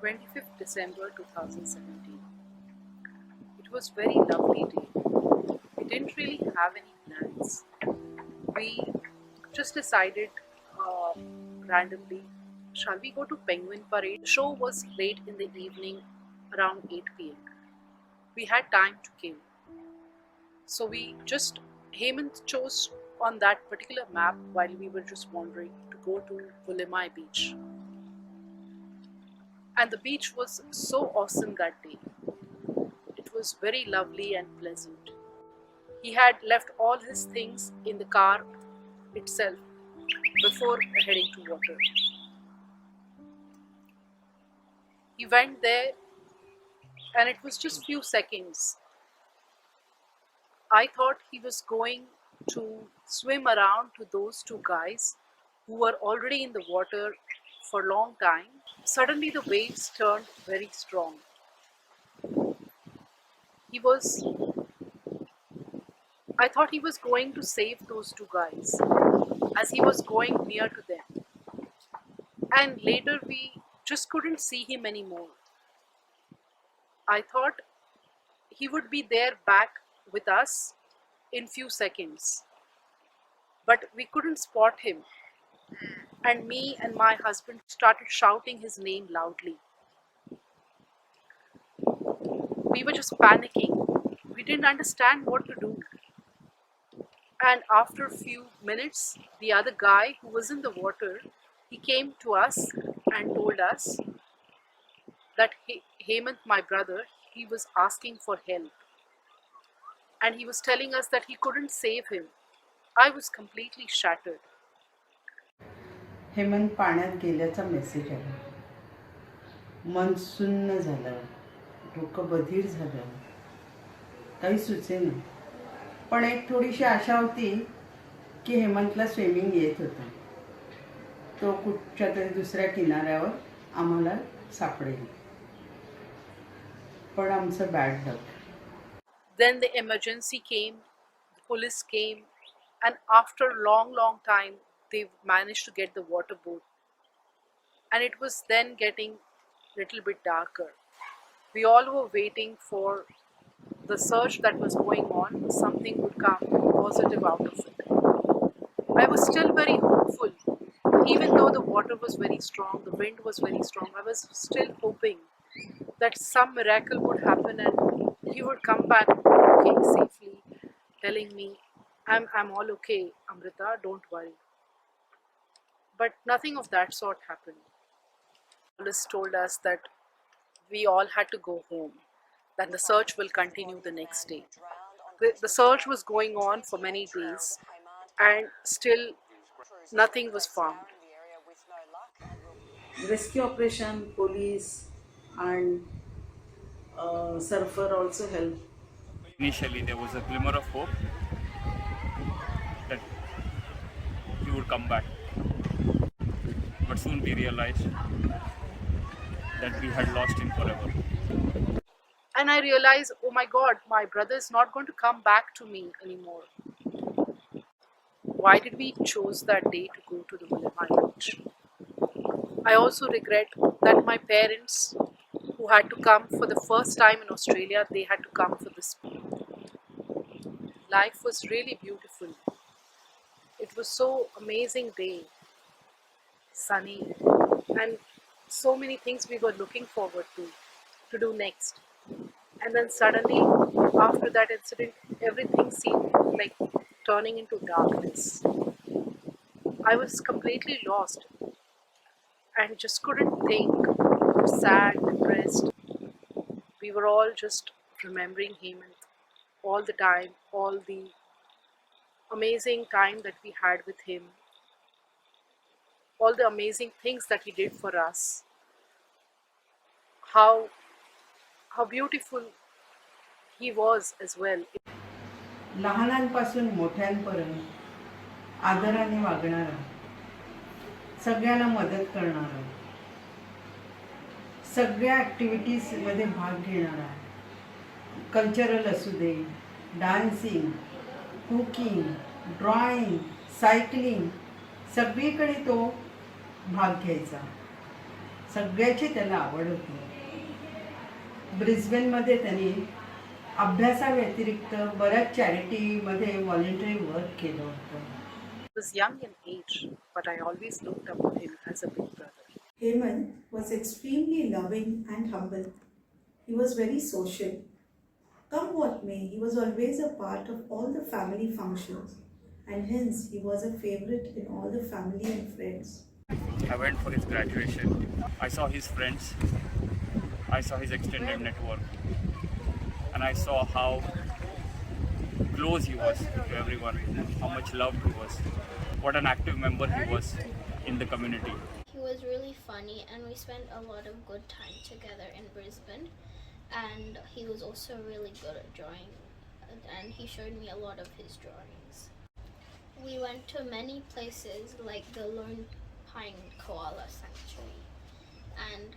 25th December 2017. It was very lovely day. We didn't really have any plans. We just decided randomly, shall we go to Penguin Parade? The show was late in the evening, around 8 p.m. We had time to kill. So Hemant chose on that particular map while we were just wandering to go to Wulimai beach. And the beach was so awesome that day. It was very lovely and pleasant. He had left all his things in the car itself before heading to water. He went there and it was just few seconds. I thought he was going to swim around to those two guys who were already in the water for a long time. Suddenly the waves turned very strong. I thought he was going to save those two guys as he was going near to them. And later we just couldn't see him anymore. I thought he would be there back with us in few seconds. But we couldn't spot him. And me and my husband started shouting his name loudly. We were just panicking. We didn't understand what to do. And after a few minutes, the other guy who was in the water, he came to us and told us that Hemant, my brother, he was asking for help. And he was telling us that he couldn't save him. I was completely shattered. Hemant पाण्यात गेल्याचा message आला. मन सुन्न झालं, डोकं बधीर झालं, काही सुचेना. पण एक थोडीशी आशा होती की हेमंतला स्विमिंग येत होतं. तो कुठच्या तरी दुसऱ्या किनाऱ्यावर आम्हाला सापडेल. पण आमचं bad luck. Then the emergency came, the police came, and after a long time, they managed to get the water boat. And it was then getting a little bit darker. We all were waiting for the search that was going on, something would come positive out of it. I was still very hopeful. Even though the water was very strong, the wind was very strong, I was still hoping that some miracle would happen and he would come back okay safely, telling me, I'm all okay, Amrita, don't worry. But nothing of that sort happened. Police told us that we all had to go home, that the search will continue the next day. The search was going on for many days and still nothing was found. Rescue operation, police and surfer also helped. Initially, there was a glimmer of hope that he would come back. But soon we realized that we had lost him forever. And I realized, oh my God, my brother is not going to come back to me anymore. Why did we choose that day to go to the Wulimai beach? I also regret that my parents, who had to come for the first time in Australia, they had to come for this. Life was really beautiful. It was so amazing day, sunny, and so many things we were looking forward to do next. And then suddenly, after that incident, everything seemed like turning into darkness. I was completely lost and just couldn't think. We were sad, depressed. We were all just remembering him and all the time, all the amazing time that we had with him, all the amazing things that he did for us, how beautiful he was as well. लहानांपासून मोठ्यांपर्यंत आदराने वागणारा, सगळ्यांना मदत करणारा, सगळ्या activities मध्ये भाग घेणारा, cultural असू दे, डान्सिंग, कुकिंग, ड्रॉइंग, सायकलिंग, सगळीकडे तो भाग घ्यायचा. सगळ्याची त्याला आवड होती. ब्रिस्बेनमध्ये त्यांनी अभ्यासाव्यतिरिक्त बऱ्याच चॅरिटीमध्ये व्हॉलेंटरी वर्क केलं होतं. He was young in age, but I always looked up to him as a big brother. Hemant was extremely loving and humble. He was very social. Come what may, he was always a part of all the family functions, and hence he was a favorite in all the family and friends. I went for his graduation. I saw his friends. I saw his extended network. And I saw how close he was to everyone, how much loved he was, what an active member he was in the community. He was really funny and we spent a lot of good time together in Brisbane, and he was also really good at drawing and he showed me a lot of his drawings. We went to many places like the Lone Pine Koala Sanctuary, and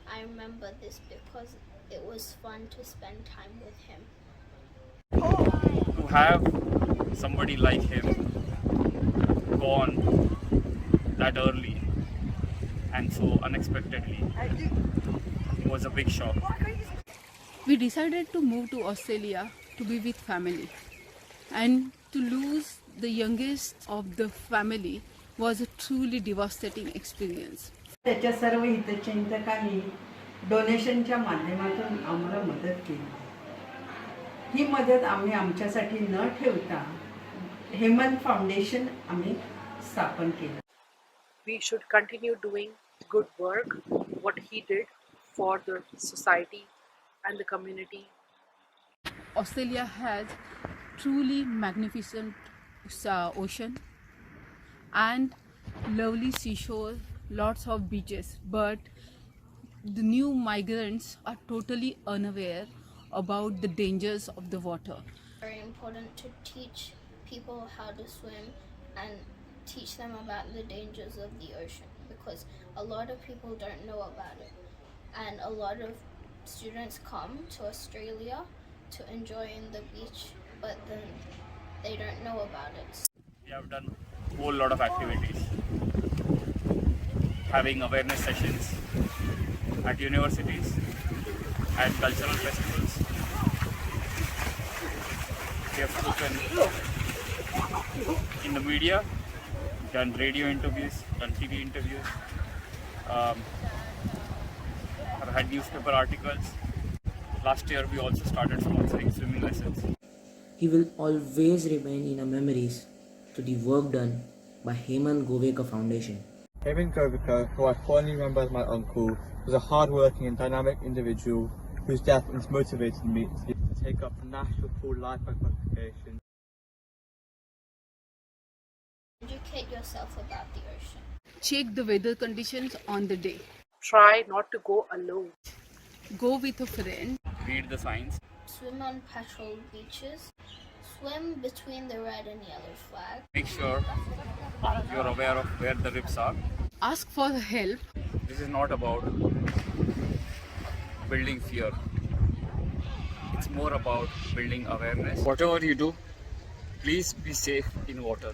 I remember this because it was fun to spend time with him. To have somebody like him gone that early and so unexpectedly was a big shock. We decided to move to Australia to be with family, and to lose the youngest of the family was a truly devastating experience. त्याच्या सर्व हितचिंतकांनी डोनेशनच्या माध्यमातून आम्हाला मदत केली. ही मदत आम्ही आमच्यासाठी न ठेवता हेमंत फाउंडेशन आम्ही स्थापन केलं. We should continue doing good work, what he did for the society and the community. Australia has truly magnificent ocean and lovely seashore, lots of beaches, but the new migrants are totally unaware about the dangers of the water. Very important to teach people how to swim and teach them about the dangers of the ocean, because a lot of people don't know about it, and a lot of students come to Australia to enjoy in the beach, but then they don't know about it. We have done a whole lot of activities, having awareness sessions at universities, at cultural festivals. We have spoken in the media, done radio interviews, done TV interviews, had newspaper articles. Last year we also started sponsoring swimming lessons. He will always remain in our memories to the work done by Hemant Govekar Foundation. Hemant Govekar, who I fondly remember as my uncle, was a hard-working and dynamic individual whose death has motivated me to take up National Pool Lifeguard qualification. Educate yourself about the ocean. Check the weather conditions on the day. Try not to go alone. Go with a friend. Read the signs. Swim on patrolled beaches. Swim between the red and yellow flag. Make sure you're aware of where the rips are. Ask for help. This is not about building fear. It's more about building awareness. Whatever you do, please be safe in water.